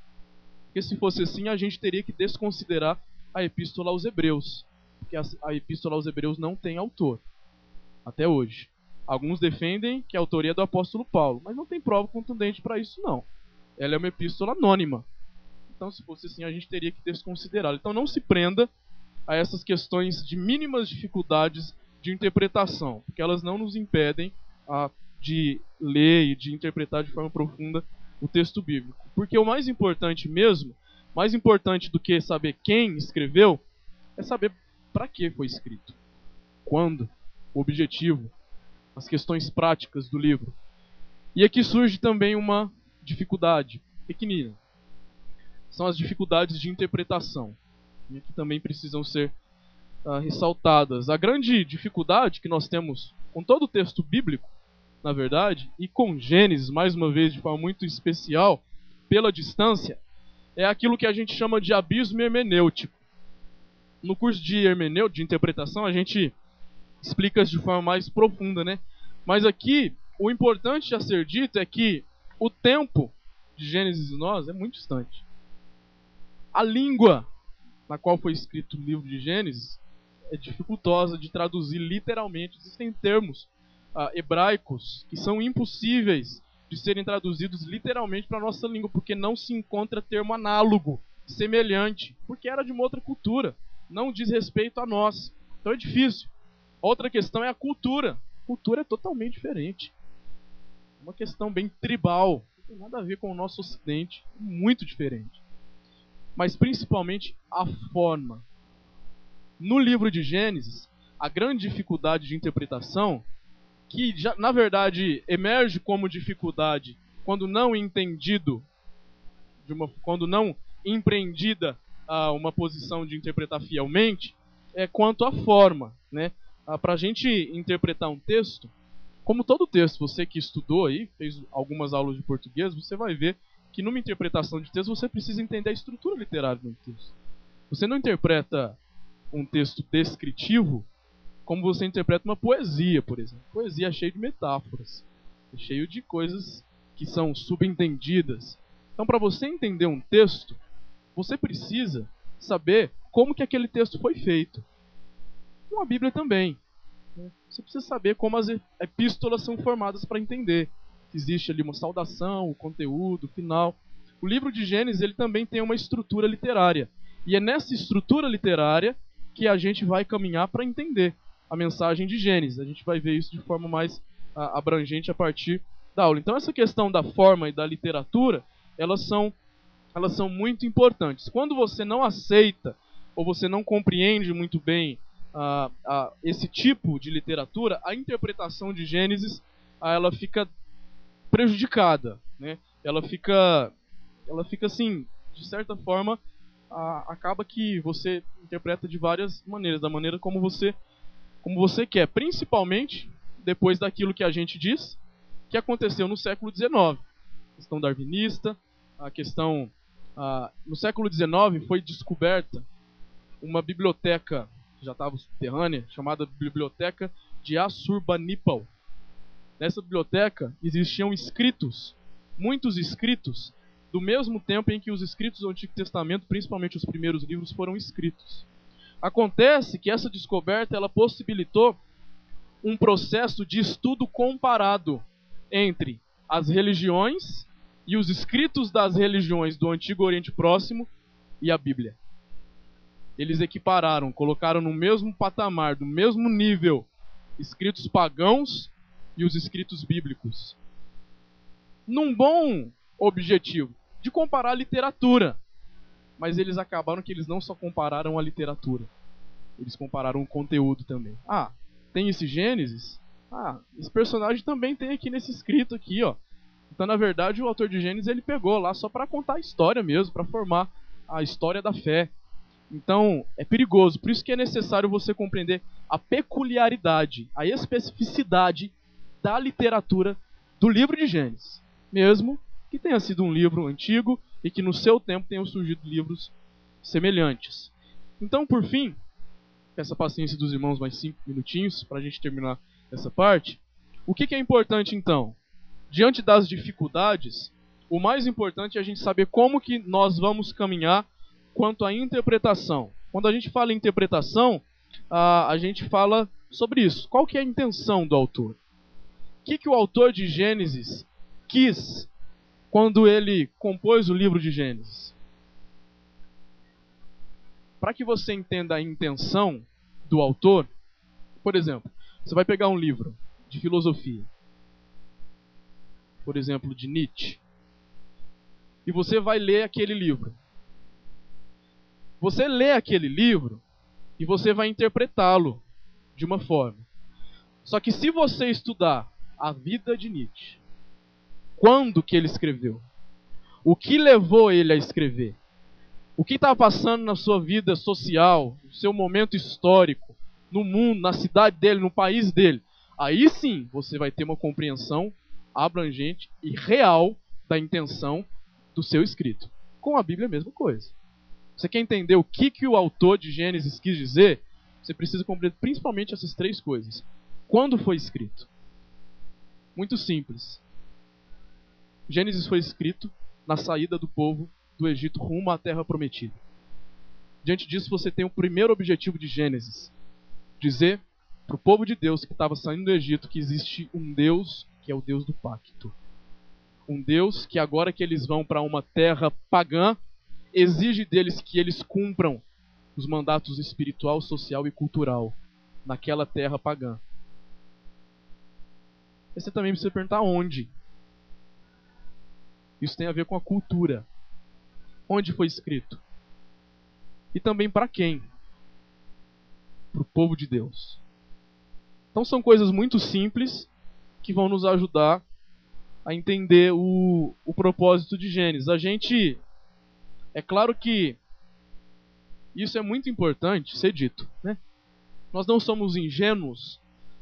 Porque se fosse assim, a gente teria que desconsiderar a Epístola aos Hebreus. Porque a Epístola aos Hebreus não tem autor, até hoje. Alguns defendem que a autoria é do apóstolo Paulo, mas não tem prova contundente para isso, não. Ela é uma epístola anônima. Então, se fosse assim, a gente teria que desconsiderá-la. Então, não se prenda a essas questões de mínimas dificuldades de interpretação, porque elas não nos impedem de ler e de interpretar de forma profunda o texto bíblico. Porque o mais importante mesmo, mais importante do que saber quem escreveu, é saber para que foi escrito, quando, o objetivo, as questões práticas do livro. E aqui surge também uma dificuldade pequenina. São as dificuldades de interpretação, e que também precisam ser ressaltadas. A grande dificuldade que nós temos com todo o texto bíblico, na verdade, e com Gênesis, mais uma vez, de forma muito especial, pela distância, é aquilo que a gente chama de abismo hermenêutico. No curso de hermenêutica, de interpretação, a gente explica isso de forma mais profunda, né? Mas aqui, o importante a ser dito é que o tempo de Gênesis e nós é muito distante. A língua na qual foi escrito o livro de Gênesis é dificultosa de traduzir literalmente. Existem termos hebraicos que são impossíveis de serem traduzidos literalmente para a nossa língua, porque não se encontra termo análogo, semelhante, porque era de uma outra cultura, não diz respeito a nós. Então é difícil. Outra questão é a cultura. A cultura é totalmente diferente. É uma questão bem tribal, não tem nada a ver com o nosso ocidente, muito diferente. Mas principalmente a forma. No livro de Gênesis, a grande dificuldade de interpretação, que já, na verdade emerge como dificuldade quando não entendido, quando não empreendida uma posição de interpretar fielmente, é quanto à forma, né? Para a gente interpretar um texto, como todo texto, você que estudou aí, fez algumas aulas de português, você vai ver que numa interpretação de texto você precisa entender a estrutura literária do texto. Você não interpreta um texto descritivo como você interpreta uma poesia, por exemplo. Poesia é cheia de metáforas, é cheio de coisas que são subentendidas. Então, para você entender um texto, você precisa saber como que aquele texto foi feito. Com a Bíblia também. Você precisa saber como as epístolas são formadas para entender. Existe ali uma saudação, o conteúdo, o final. O livro de Gênesis ele também tem uma estrutura literária. E é nessa estrutura literária que a gente vai caminhar para entender a mensagem de Gênesis. A gente vai ver isso de forma mais abrangente a partir da aula. Então essa questão da forma e da literatura, elas são muito importantes. Quando você não aceita ou você não compreende muito bem esse tipo de literatura, a interpretação de Gênesis ela fica prejudicada, né? Ela fica assim, de certa forma, acaba que você interpreta de várias maneiras, da maneira como você quer, principalmente depois daquilo que a gente diz que aconteceu no século XIX, a questão darwinista, a questão no século XIX foi descoberta uma biblioteca que já estava subterrânea, chamada Biblioteca de Assurbanipal. Nessa biblioteca existiam escritos, muitos escritos, do mesmo tempo em que os escritos do Antigo Testamento, principalmente os primeiros livros, foram escritos. Acontece que essa descoberta ela possibilitou um processo de estudo comparado entre as religiões e os escritos das religiões do Antigo Oriente Próximo e a Bíblia. Eles equipararam, colocaram no mesmo patamar, no mesmo nível, escritos pagãos e os escritos bíblicos. Num bom objetivo, de comparar a literatura. Mas eles acabaram que eles não só compararam a literatura, eles compararam o conteúdo também. Ah, tem esse Gênesis? Ah, esse personagem também tem aqui nesse escrito aqui, ó. Então, na verdade, o autor de Gênesis ele pegou lá só para contar a história mesmo, para formar a história da fé. Então, é perigoso. Por isso que é necessário você compreender a peculiaridade, a especificidade da literatura do livro de Gênesis. Mesmo que tenha sido um livro antigo e que no seu tempo tenham surgido livros semelhantes. Então, por fim, essa paciência dos irmãos, mais 5 minutinhos para a gente terminar essa parte. O que é importante então? Diante das dificuldades, o mais importante é a gente saber como que nós vamos caminhar quanto à interpretação. Quando a gente fala em interpretação, a gente fala sobre isso. Qual que é a intenção do autor? O que o autor de Gênesis quis quando ele compôs o livro de Gênesis? Para que você entenda a intenção do autor, por exemplo, você vai pegar um livro de filosofia, por exemplo, de Nietzsche, e você vai ler aquele livro. Você lê aquele livro e você vai interpretá-lo de uma forma. Só que se você estudar a vida de Nietzsche, quando que ele escreveu, o que levou ele a escrever, o que estava passando na sua vida social, no seu momento histórico, no mundo, na cidade dele, no país dele, aí sim você vai ter uma compreensão abrangente e real da intenção do seu escrito. Com a Bíblia é a mesma coisa. Você quer entender o que o autor de Gênesis quis dizer? Você precisa compreender principalmente essas 3 coisas. Quando foi escrito? Muito simples. Gênesis foi escrito na saída do povo do Egito rumo à Terra Prometida. Diante disso, você tem o primeiro objetivo de Gênesis: dizer para o povo de Deus que estava saindo do Egito que existe um Deus que é o Deus do pacto. Um Deus que agora que eles vão para uma terra pagã, exige deles que eles cumpram os mandatos espiritual, social e cultural naquela terra pagã. E você também precisa perguntar onde. Isso tem a ver com a cultura. Onde foi escrito? E também para quem? Para o povo de Deus. Então são coisas muito simples que vão nos ajudar a entender o propósito de Gênesis. É claro que isso é muito importante ser dito, né? Nós não somos ingênuos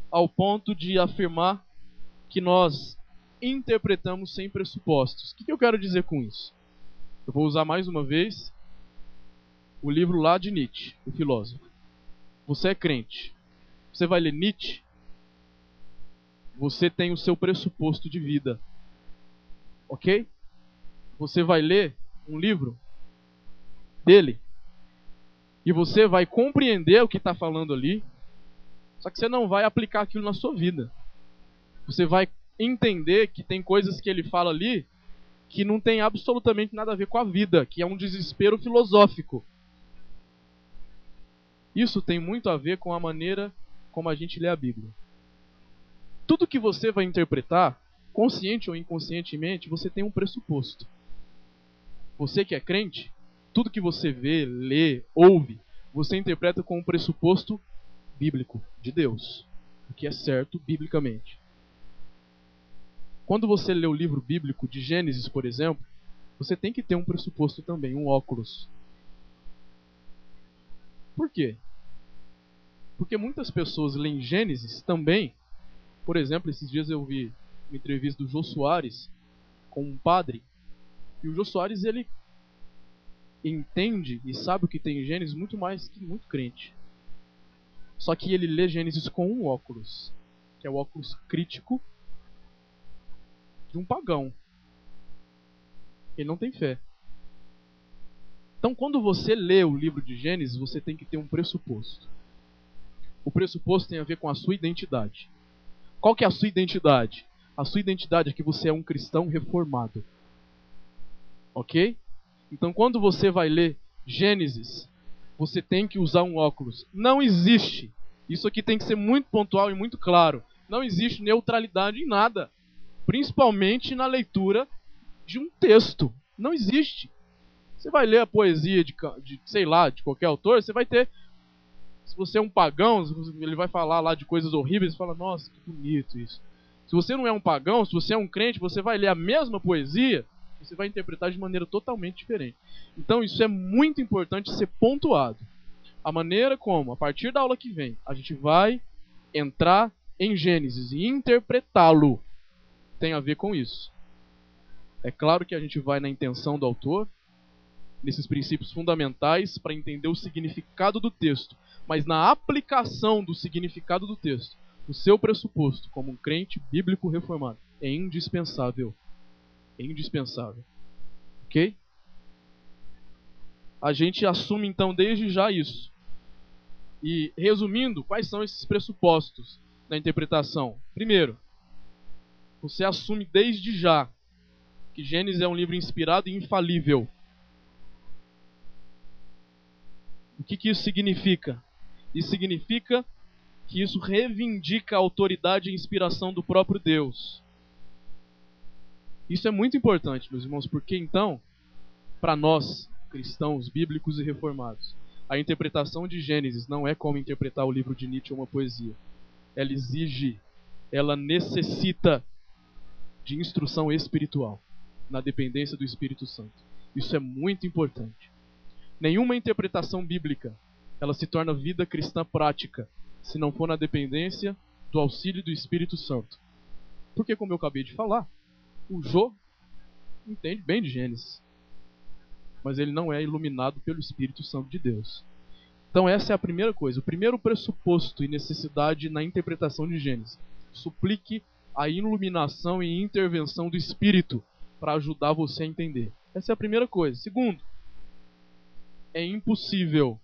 ao ponto de afirmar que nós interpretamos sem pressupostos. O que eu quero dizer com isso? Eu vou usar mais uma vez o livro lá de Nietzsche, o filósofo. Você é crente. Você vai ler Nietzsche, você tem o seu pressuposto de vida. Ok? Você vai ler um livro dele e você vai compreender o que está falando ali, só que você não vai aplicar aquilo na sua vida. Você vai entender que tem coisas que ele fala ali que não tem absolutamente nada a ver com a vida, que é um desespero filosófico. Isso tem muito a ver com a maneira como a gente lê a Bíblia. Tudo que você vai interpretar, consciente ou inconscientemente, você tem um pressuposto. Você que é crente, tudo que você vê, lê, ouve, você interpreta com um pressuposto bíblico, de Deus, o que é certo biblicamente. Quando você lê o livro bíblico de Gênesis, por exemplo, você tem que ter um pressuposto também, um óculos. Por quê? Porque muitas pessoas leem Gênesis também. Por exemplo, esses dias eu vi uma entrevista do Jô Soares com um padre. E o Jô Soares, ele entende e sabe o que tem em Gênesis muito mais que muito crente. Só que ele lê Gênesis com um óculos, que é o óculos crítico de um pagão. Ele não tem fé. Então, quando você lê o livro de Gênesis, você tem que ter um pressuposto. O pressuposto tem a ver com a sua identidade. Qual que é a sua identidade? A sua identidade é que você é um cristão reformado. Ok? Então, quando você vai ler Gênesis, você tem que usar um óculos. Não existe. Isso aqui tem que ser muito pontual e muito claro. Não existe neutralidade em nada. Principalmente na leitura de um texto. Não existe. Você vai ler a poesia de sei lá, de qualquer autor, você vai ter... Se você é um pagão, ele vai falar lá de coisas horríveis, você fala, nossa, que bonito isso. Se você não é um pagão, se você é um crente, você vai ler a mesma poesia, você vai interpretar de maneira totalmente diferente. Então isso é muito importante ser pontuado. A maneira como, a partir da aula que vem, a gente vai entrar em Gênesis e interpretá-lo tem a ver com isso. É claro que a gente vai na intenção do autor, nesses princípios fundamentais para entender o significado do texto, mas na aplicação do significado do texto, o seu pressuposto como um crente bíblico reformado é indispensável. É indispensável. Ok? A gente assume então desde já isso. E resumindo, quais são esses pressupostos na interpretação? Primeiro, você assume desde já que Gênesis é um livro inspirado e infalível. O que isso significa? Isso significa que isso reivindica a autoridade e a inspiração do próprio Deus. Isso é muito importante, meus irmãos, porque então, para nós, cristãos, bíblicos e reformados, a interpretação de Gênesis não é como interpretar o livro de Nietzsche ou uma poesia. Ela exige, ela necessita de instrução espiritual, na dependência do Espírito Santo. Isso é muito importante. Nenhuma interpretação bíblica ela se torna vida cristã prática se não for na dependência do auxílio do Espírito Santo. Porque, como eu acabei de falar, o Jô entende bem de Gênesis, mas ele não é iluminado pelo Espírito Santo de Deus. Então essa é a primeira coisa, o primeiro pressuposto e necessidade na interpretação de Gênesis. Suplique a iluminação e intervenção do Espírito para ajudar você a entender. Essa é a primeira coisa. Segundo, é impossível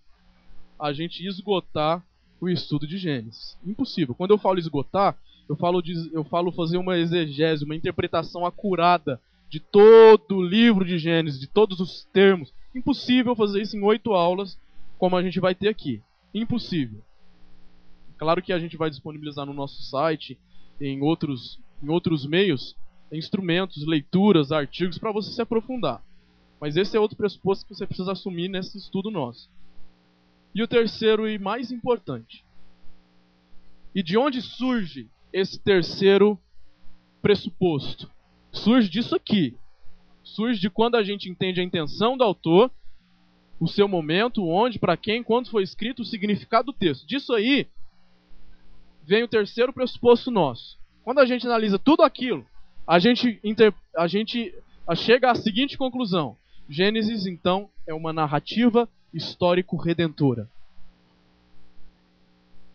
a gente esgotar o estudo de Gênesis. Impossível. Quando eu falo esgotar, eu falo fazer uma exegese, uma interpretação acurada de todo o livro de Gênesis, de todos os termos. Impossível fazer isso em 8 aulas, como a gente vai ter aqui. Impossível. Claro que a gente vai disponibilizar no nosso site, em outros meios, instrumentos, leituras, artigos para você se aprofundar. Mas esse é outro pressuposto que você precisa assumir nesse estudo nosso. E o terceiro e mais importante. E de onde surge esse terceiro pressuposto? Surge disso aqui. Surge de quando a gente entende a intenção do autor, o seu momento, onde, para quem, quando foi escrito, o significado do texto. Disso aí vem o terceiro pressuposto nosso. Quando a gente analisa tudo aquilo, a gente chega à seguinte conclusão. Gênesis, então, é uma narrativa histórico-redentora.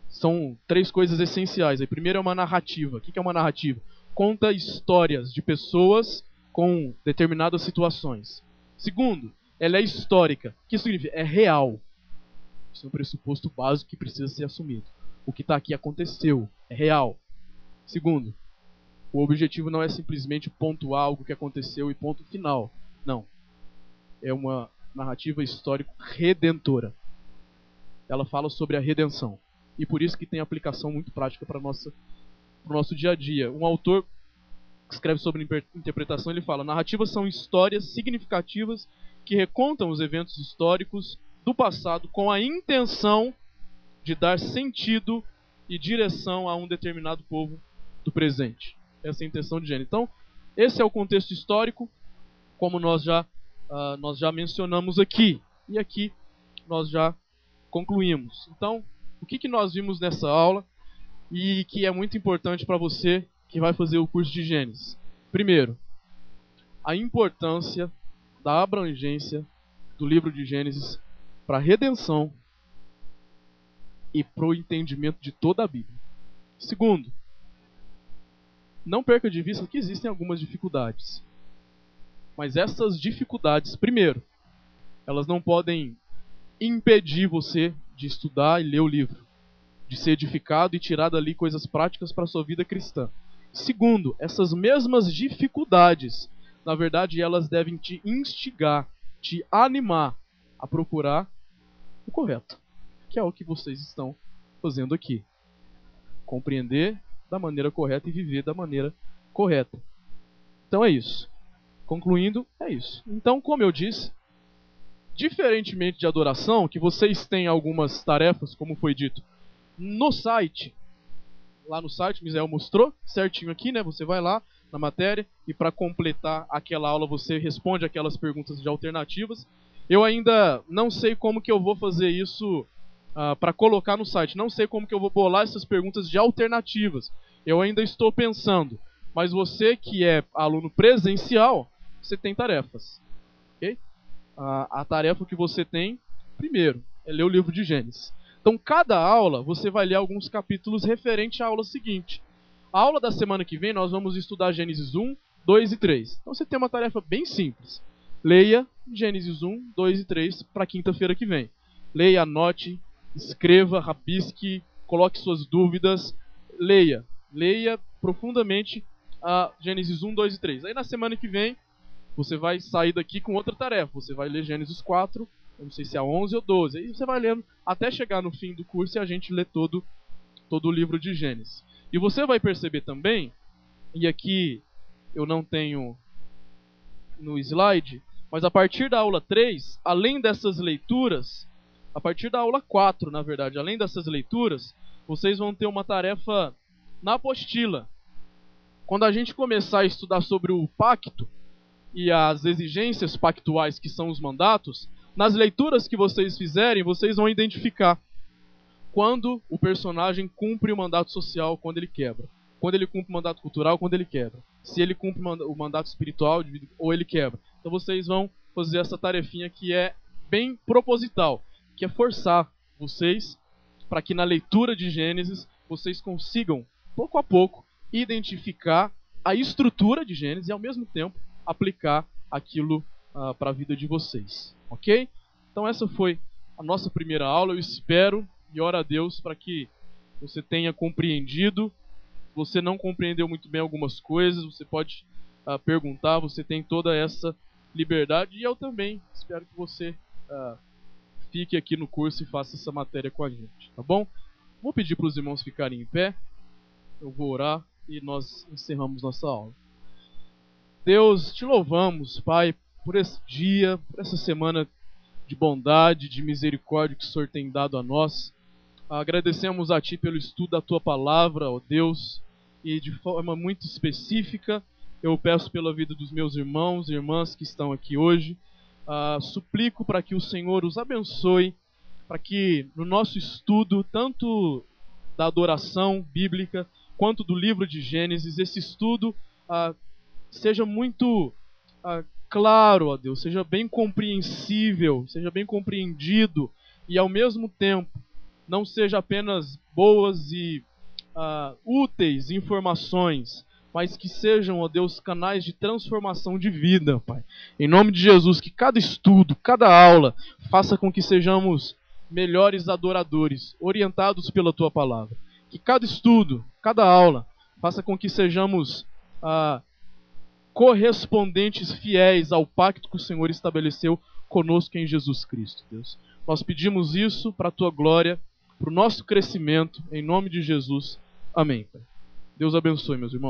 São 3 coisas essenciais. A primeira é uma narrativa. O que é uma narrativa? Conta histórias de pessoas com determinadas situações. Segundo, ela é histórica. O que significa? É real. Isso é um pressuposto básico que precisa ser assumido. O que está aqui aconteceu, é real. Segundo, o objetivo não é simplesmente pontuar algo que aconteceu e ponto final. Não. É uma narrativa histórico-redentora. Ela fala sobre a redenção. E por isso que tem aplicação muito prática para o nosso dia a dia. Um autor que escreve sobre interpretação, ele fala: narrativas são histórias significativas que recontam os eventos históricos do passado com a intenção de dar sentido e direção a um determinado povo do presente. Essa é a intenção de Gênesis. Então, esse é o contexto histórico, como nós já mencionamos aqui. E aqui nós já concluímos. Então, o que nós vimos nessa aula e que é muito importante para você que vai fazer o curso de Gênesis? Primeiro, a importância da abrangência do livro de Gênesis para a redenção e para o entendimento de toda a Bíblia. Segundo, não perca de vista que existem algumas dificuldades. Mas essas dificuldades, primeiro, elas não podem impedir você de estudar e ler o livro. de ser edificado e tirar dali coisas práticas para a sua vida cristã. Segundo, essas mesmas dificuldades, na verdade, elas devem te instigar, te animar a procurar o correto, que é o que vocês estão fazendo aqui. Compreender da maneira correta e viver da maneira correta. Então é isso. Concluindo, é isso. Então, como eu disse, diferentemente de adoração, que vocês têm algumas tarefas, como foi dito, no site. Lá no site, Misael mostrou certinho aqui, né? Você vai lá na matéria e para completar aquela aula você responde aquelas perguntas de alternativas. Eu ainda não sei como que eu vou fazer isso para colocar no site. Não sei como que eu vou bolar essas perguntas de alternativas. Eu ainda estou pensando. Mas você que é aluno presencial, você tem tarefas. Ok? A tarefa que você tem, primeiro, é ler o livro de Gênesis. Então, cada aula, você vai ler alguns capítulos referentes à aula seguinte. A aula da semana que vem, nós vamos estudar Gênesis 1, 2 e 3. Então, você tem uma tarefa bem simples. Leia Gênesis 1, 2 e 3 para quinta-feira que vem. Leia, anote, escreva, rabisque, coloque suas dúvidas. Leia profundamente a Gênesis 1, 2 e 3. Aí, na semana que vem, você vai sair daqui com outra tarefa. Você vai ler Gênesis 4, eu não sei se é 11 ou 12. Aí você vai lendo até chegar no fim do curso e a gente lê todo o livro de Gênesis. E você vai perceber também, e aqui eu não tenho no slide, mas a partir da aula 3, além dessas leituras, a partir da aula 4, na verdade, além dessas leituras, vocês vão ter uma tarefa na apostila. Quando a gente começar a estudar sobre o pacto e as exigências pactuais, que são os mandatos, nas leituras que vocês fizerem, vocês vão identificar quando o personagem cumpre o mandato social, quando ele quebra. Quando ele cumpre o mandato cultural, quando ele quebra. Se ele cumpre o mandato espiritual, ou ele quebra. Então vocês vão fazer essa tarefinha que é bem proposital, que é forçar vocês para que na leitura de Gênesis vocês consigam, pouco a pouco, identificar a estrutura de Gênesis e ao mesmo tempo aplicar aquilo para a vida de vocês. Ok? Então essa foi a nossa primeira aula. Eu espero e oro a Deus para que você tenha compreendido. Se você não compreendeu muito bem algumas coisas, você pode perguntar, você tem toda essa liberdade. E eu também espero que você fique aqui no curso e faça essa matéria com a gente, tá bom? Vou pedir para os irmãos ficarem em pé. Eu vou orar e nós encerramos nossa aula. Deus, te louvamos, Pai, por esse dia, por essa semana de bondade, de misericórdia que o Senhor tem dado a nós. Agradecemos a Ti pelo estudo da Tua palavra, ó Deus, e de forma muito específica, eu peço pela vida dos meus irmãos e irmãs que estão aqui hoje. Suplico para que o Senhor os abençoe, para que no nosso estudo, tanto da adoração bíblica, quanto do livro de Gênesis, esse estudo seja muito claro, ó Deus, seja bem compreensível, seja bem compreendido e ao mesmo tempo não seja apenas boas e úteis informações, mas que sejam, ó Deus, canais de transformação de vida, Pai. Em nome de Jesus, que cada estudo, cada aula faça com que sejamos melhores adoradores, orientados pela Tua palavra. Que cada estudo, cada aula faça com que sejamos correspondentes fiéis ao pacto que o Senhor estabeleceu conosco em Jesus Cristo, Deus. Nós pedimos isso para a Tua glória, para o nosso crescimento, em nome de Jesus. Amém, Pai. Deus abençoe, meus irmãos.